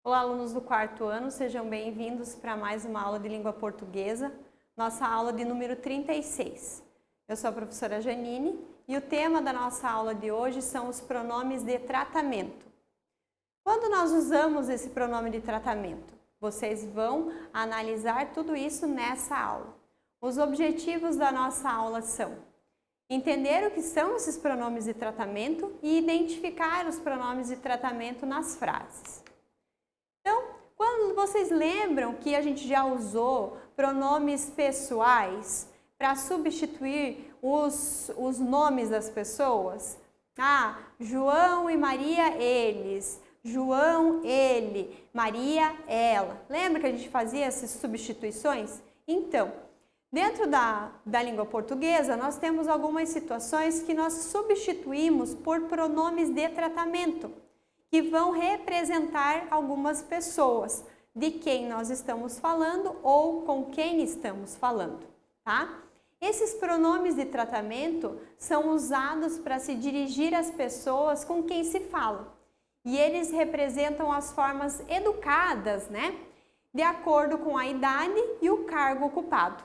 Olá, alunos do quarto ano, sejam bem-vindos para mais uma aula de língua portuguesa, nossa aula de número 36. Eu sou a professora Janine e o tema da nossa aula de hoje são os pronomes de tratamento. Quando nós usamos esse pronome de tratamento? Vocês vão analisar tudo isso nessa aula. Os objetivos da nossa aula são entender o que são esses pronomes de tratamento e identificar os pronomes de tratamento nas frases. Então, quando vocês lembram que a gente já usou pronomes pessoais para substituir os nomes das pessoas? João e Maria, eles. João, ele. Maria, ela. Lembra que a gente fazia essas substituições? Então, dentro da língua portuguesa, nós temos algumas situações que nós substituímos por pronomes de tratamento, que vão representar algumas pessoas, de quem nós estamos falando ou com quem estamos falando, tá? Esses pronomes de tratamento são usados para se dirigir às pessoas com quem se fala. E eles representam as formas educadas, né? De acordo com a idade e o cargo ocupado.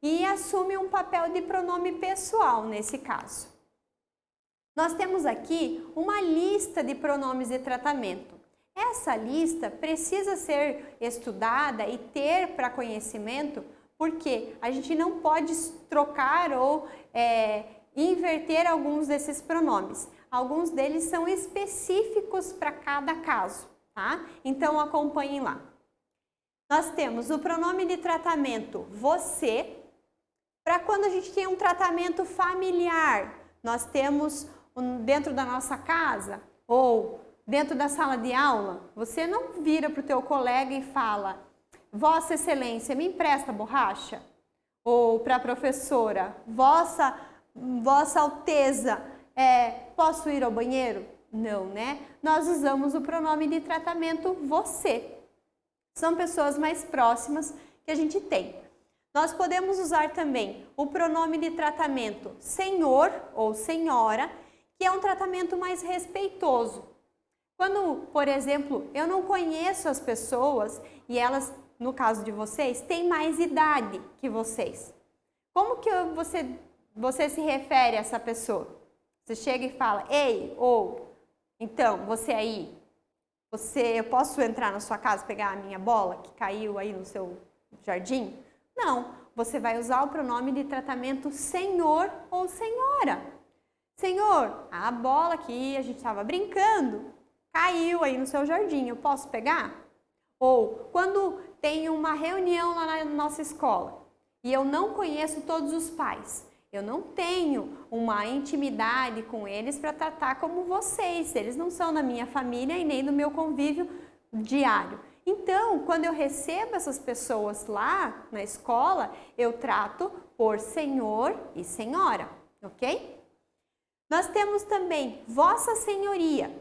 E assume um papel de pronome pessoal nesse caso. Nós temos aqui uma lista de pronomes de tratamento. Essa lista precisa ser estudada e ter para conhecimento, porque a gente não pode trocar ou inverter alguns desses pronomes. Alguns deles são específicos para cada caso, tá? Então acompanhem lá. Nós temos o pronome de tratamento você, para quando a gente tem um tratamento familiar. Nós temos dentro da nossa casa ou dentro da sala de aula, você não vira para o teu colega e fala: Vossa Excelência, me empresta borracha? Ou para a professora: Vossa Alteza, posso ir ao banheiro? Não, né? Nós usamos o pronome de tratamento você. São pessoas mais próximas que a gente tem. Nós podemos usar também o pronome de tratamento senhor ou senhora, que é um tratamento mais respeitoso. Quando, por exemplo, eu não conheço as pessoas e elas, no caso de vocês, têm mais idade que vocês. Como que você se refere a essa pessoa? Você chega e fala: ei, ou, então, você aí, eu posso entrar na sua casa pegar a minha bola que caiu aí no seu jardim? Não, você vai usar o pronome de tratamento senhor ou senhora. Senhor, a bola que a gente estava brincando caiu aí no seu jardim, eu posso pegar? Ou quando tem uma reunião lá na nossa escola e eu não conheço todos os pais, eu não tenho uma intimidade com eles para tratar como vocês, eles não são da minha família e nem do meu convívio diário. Então, quando eu recebo essas pessoas lá na escola, eu trato por senhor e senhora, ok? Nós temos também Vossa Senhoria,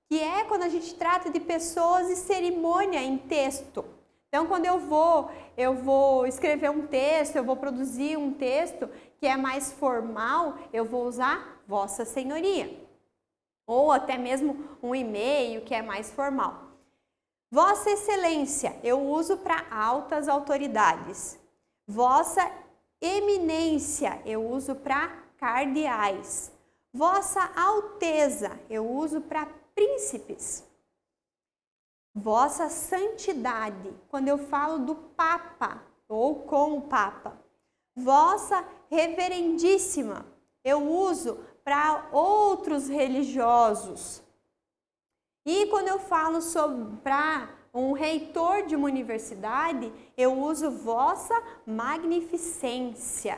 que é quando a gente trata de pessoas e cerimônia em texto. Então, quando eu vou escrever um texto, eu vou produzir um texto que é mais formal, eu vou usar Vossa Senhoria. Ou até mesmo um e-mail que é mais formal. Vossa Excelência, eu uso para altas autoridades. Vossa Eminência, eu uso para cardeais. Vossa Alteza, eu uso para príncipes. Vossa Santidade, quando eu falo do Papa ou com o Papa. Vossa Reverendíssima, eu uso para outros religiosos. E quando eu falo para um reitor de uma universidade, eu uso Vossa Magnificência.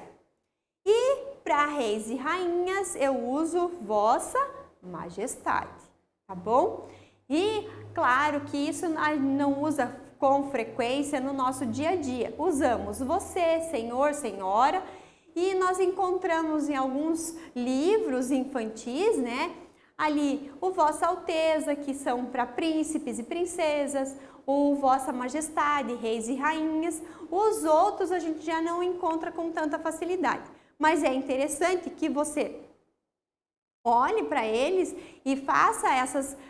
E para reis e rainhas, eu uso Vossa Majestade, tá bom? E claro que isso não usa com frequência no nosso dia a dia. Usamos você, senhor, senhora, e nós encontramos em alguns livros infantis, né? Ali o Vossa Alteza, que são para príncipes e princesas, o Vossa Majestade, reis e rainhas. Os outros a gente já não encontra com tanta facilidade. Mas é interessante que você Olhe para eles e faça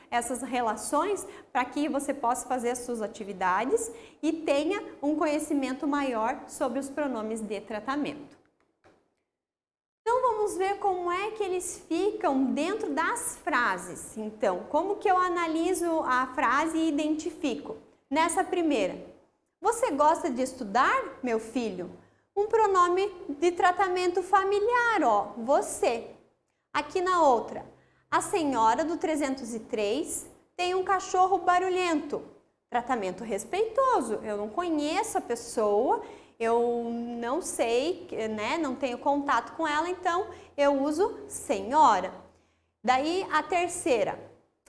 essas relações para que você possa fazer as suas atividades e tenha um conhecimento maior sobre os pronomes de tratamento. Então, vamos ver como é que eles ficam dentro das frases. Então, como que eu analiso a frase e identifico? Nessa primeira, você gosta de estudar, meu filho? Um pronome de tratamento familiar, ó, você. Aqui na outra, a senhora do 303 tem um cachorro barulhento. Tratamento respeitoso. Eu não conheço a pessoa, eu não sei, né, não tenho contato com ela, então eu uso senhora. Daí a terceira,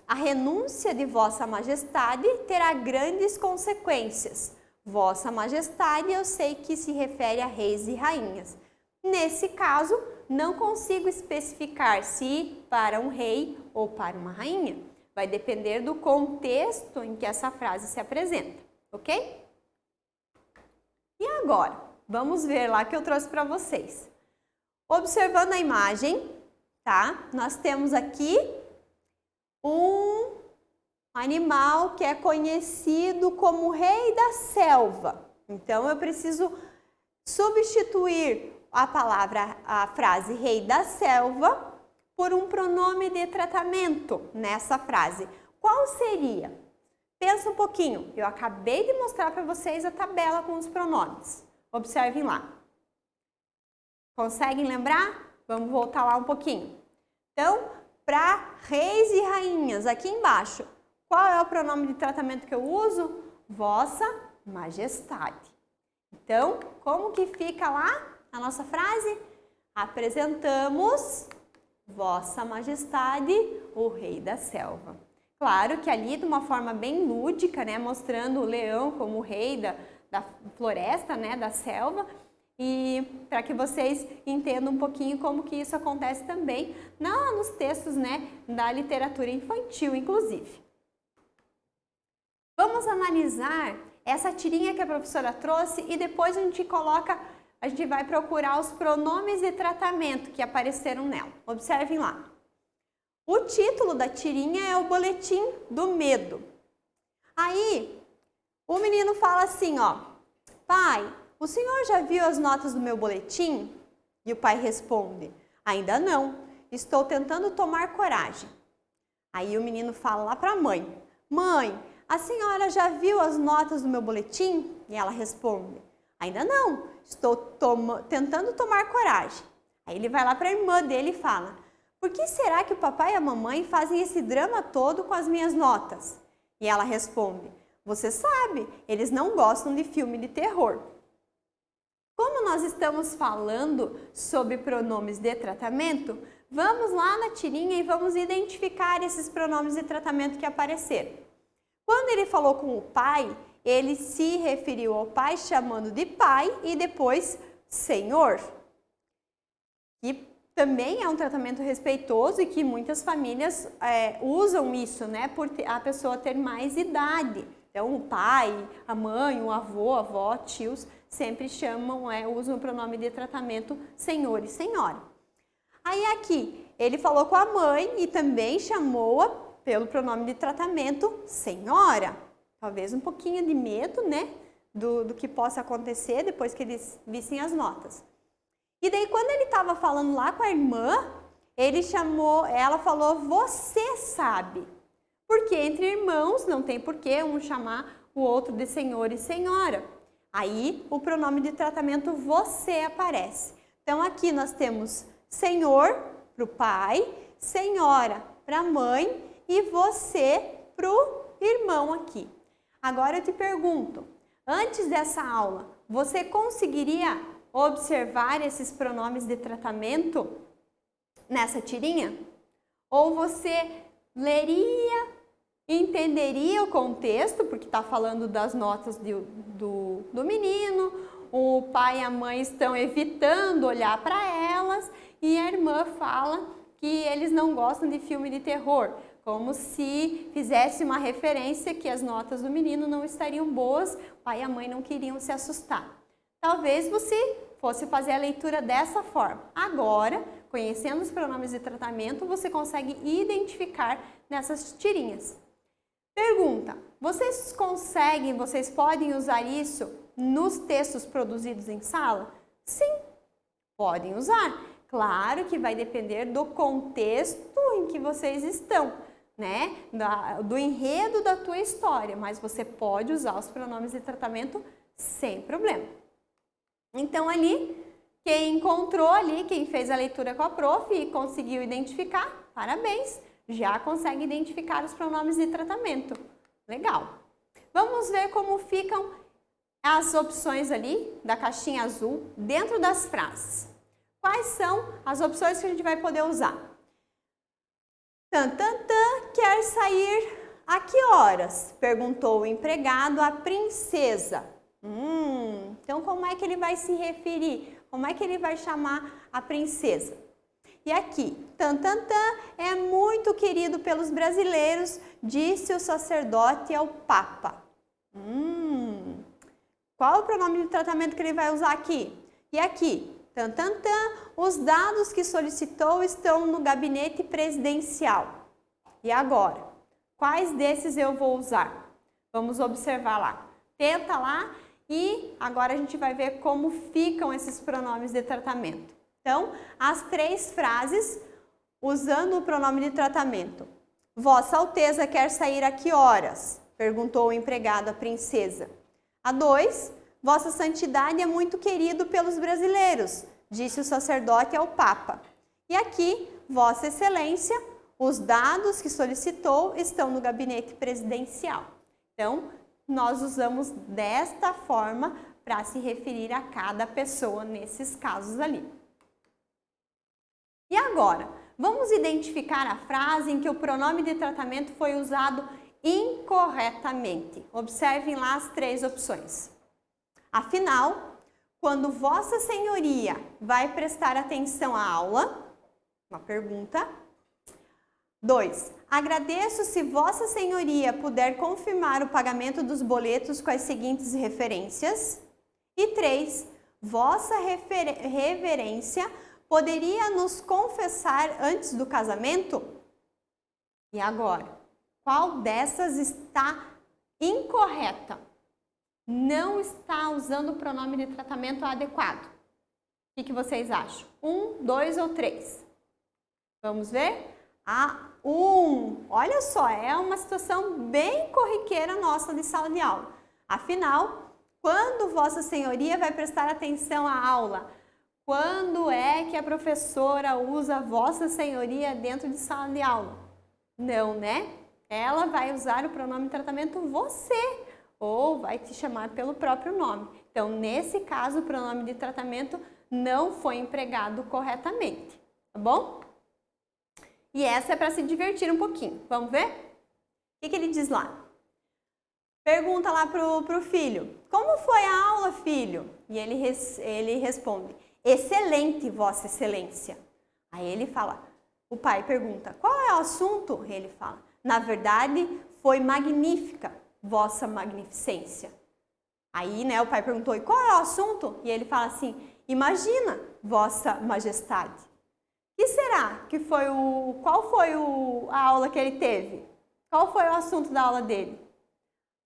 a renúncia de Vossa Majestade terá grandes consequências. Vossa Majestade eu sei que se refere a reis e rainhas. Nesse caso, não consigo especificar se para um rei ou para uma rainha. Vai depender do contexto em que essa frase se apresenta, ok? E agora, vamos ver lá que eu trouxe para vocês. Observando a imagem, tá? Nós temos aqui um animal que é conhecido como rei da selva. Então, eu preciso substituir a frase rei da selva por um pronome de tratamento nessa frase. Qual seria? Pensa um pouquinho. Eu acabei de mostrar para vocês a tabela com os pronomes. Observem lá. Conseguem lembrar? Vamos voltar lá um pouquinho. Então, para reis e rainhas, aqui embaixo, qual é o pronome de tratamento que eu uso? Vossa Majestade. Então, como que fica lá a nossa frase? Apresentamos Vossa Majestade, o Rei da Selva. Claro que ali de uma forma bem lúdica, né, mostrando o leão como o rei da floresta, né, da selva, e para que vocês entendam um pouquinho como que isso acontece também nos textos, né, da literatura infantil, inclusive. Vamos analisar essa tirinha que a professora trouxe e depois a gente vai procurar os pronomes de tratamento que apareceram nela. Observem lá. O título da tirinha é o Boletim do Medo. Aí, o menino fala assim, ó, pai, o senhor já viu as notas do meu boletim? E o pai responde, ainda não, estou tentando tomar coragem. Aí o menino fala lá para a mãe, mãe, a senhora já viu as notas do meu boletim? E ela responde, ainda não, estou tentando tomar coragem. Aí ele vai lá para a irmã dele e fala, por que será que o papai e a mamãe fazem esse drama todo com as minhas notas? E ela responde, você sabe, eles não gostam de filme de terror. Como nós estamos falando sobre pronomes de tratamento, vamos lá na tirinha e vamos identificar esses pronomes de tratamento que apareceram. Quando ele falou com o pai, ele se referiu ao pai chamando de pai e depois senhor. Que também é um tratamento respeitoso e que muitas famílias usam isso, né, por a pessoa ter mais idade. Então, o pai, a mãe, o avô, a avó, tios, sempre usam o pronome de tratamento senhor e senhora. Aí aqui, ele falou com a mãe e também chamou-a pelo pronome de tratamento senhora. Talvez um pouquinho de medo, né, do que possa acontecer depois que eles vissem as notas. E daí, quando ele estava falando lá com a irmã, ela falou, você sabe. Porque entre irmãos não tem por que um chamar o outro de senhor e senhora. Aí, o pronome de tratamento você aparece. Então, aqui nós temos senhor para o pai, senhora para a mãe e você para o irmão aqui. Agora eu te pergunto, antes dessa aula, você conseguiria observar esses pronomes de tratamento nessa tirinha? Ou você leria, entenderia o contexto, porque está falando das notas do menino, o pai e a mãe estão evitando olhar para elas e a irmã fala que eles não gostam de filme de terror, como se fizesse uma referência que as notas do menino não estariam boas, o pai e a mãe não queriam se assustar. Talvez você fosse fazer a leitura dessa forma. Agora, conhecendo os pronomes de tratamento, você consegue identificar nessas tirinhas. Pergunta: vocês podem usar isso nos textos produzidos em sala? Sim, podem usar. Claro que vai depender do contexto em que vocês estão, né? Do enredo da tua história, mas você pode usar os pronomes de tratamento sem problema. Então ali, quem encontrou ali, quem fez a leitura com a prof e conseguiu identificar, parabéns, já consegue identificar os pronomes de tratamento. Legal. Vamos ver como ficam as opções ali da caixinha azul dentro das frases. Quais são as opções que a gente vai poder usar? Quer sair a que horas? Perguntou o empregado à princesa. Então como é que ele vai se referir? Como é que ele vai chamar a princesa? E aqui, é muito querido pelos brasileiros, disse o sacerdote ao Papa. Qual o pronome de tratamento que ele vai usar aqui? E aqui, os dados que solicitou estão no gabinete presidencial. E agora, quais desses eu vou usar? Vamos observar lá. Tenta lá e agora a gente vai ver como ficam esses pronomes de tratamento. Então, as 3 frases usando o pronome de tratamento. Vossa Alteza quer sair a que horas? Perguntou o empregado à princesa. A 2, Vossa Santidade é muito querido pelos brasileiros, disse o sacerdote ao Papa. E aqui, Vossa Excelência, os dados que solicitou estão no gabinete presidencial. Então, nós usamos desta forma para se referir a cada pessoa nesses casos ali. E agora, vamos identificar a frase em que o pronome de tratamento foi usado incorretamente. Observem lá as 3 opções. Afinal, quando Vossa Senhoria vai prestar atenção à aula? Uma pergunta. 2. Agradeço se Vossa Senhoria puder confirmar o pagamento dos boletos com as seguintes referências. E 3. Vossa Reverência poderia nos confessar antes do casamento? E agora, qual dessas está incorreta? Não está usando o pronome de tratamento adequado. O que vocês acham? 1, 2 ou 3? Vamos ver? A 1. Olha só, é uma situação bem corriqueira nossa de sala de aula. Afinal, quando Vossa Senhoria vai prestar atenção à aula? Quando é que a professora usa Vossa Senhoria dentro de sala de aula? Não, né? Ela vai usar o pronome de tratamento você ou vai te chamar pelo próprio nome. Então, nesse caso, o pronome de tratamento não foi empregado corretamente, tá bom? E essa é para se divertir um pouquinho. Vamos ver? O que ele diz lá? Pergunta lá pro filho. Como foi a aula, filho? E ele responde. Excelente, Vossa Excelência. Aí ele fala, o pai pergunta, qual é o assunto? Ele fala, na verdade, foi magnífica, Vossa Magnificência. Aí, né, o pai perguntou, e qual é o assunto? E ele fala assim, imagina, Vossa Majestade. Que será que foi qual foi a aula que ele teve? Qual foi o assunto da aula dele?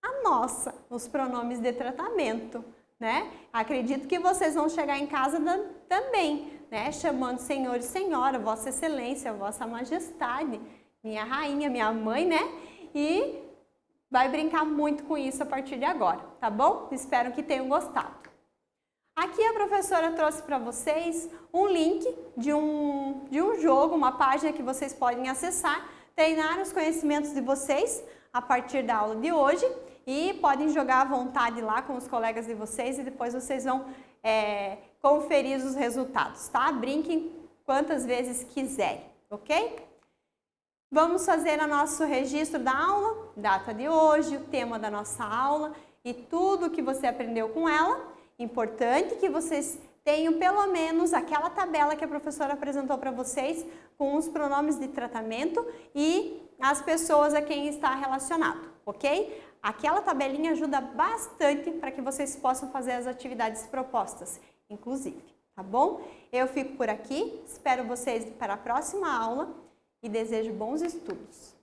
A nossa, os pronomes de tratamento. Né? Acredito que vocês vão chegar em casa também, né? Chamando Senhor e Senhora, Vossa Excelência, Vossa Majestade, minha rainha, minha mãe, né? E vai brincar muito com isso a partir de agora, tá bom? Espero que tenham gostado. Aqui a professora trouxe para vocês um link de um jogo, uma página que vocês podem acessar, treinar os conhecimentos de vocês a partir da aula de hoje. E podem jogar à vontade lá com os colegas de vocês e depois vocês vão conferir os resultados, tá? Brinquem quantas vezes quiserem, ok? Vamos fazer o nosso registro da aula, data de hoje, o tema da nossa aula e tudo que você aprendeu com ela. Importante que vocês tenham pelo menos aquela tabela que a professora apresentou para vocês com os pronomes de tratamento e as pessoas a quem está relacionado, ok? Aquela tabelinha ajuda bastante para que vocês possam fazer as atividades propostas. inclusive, tá bom? Eu fico por aqui, espero vocês para a próxima aula e desejo bons estudos.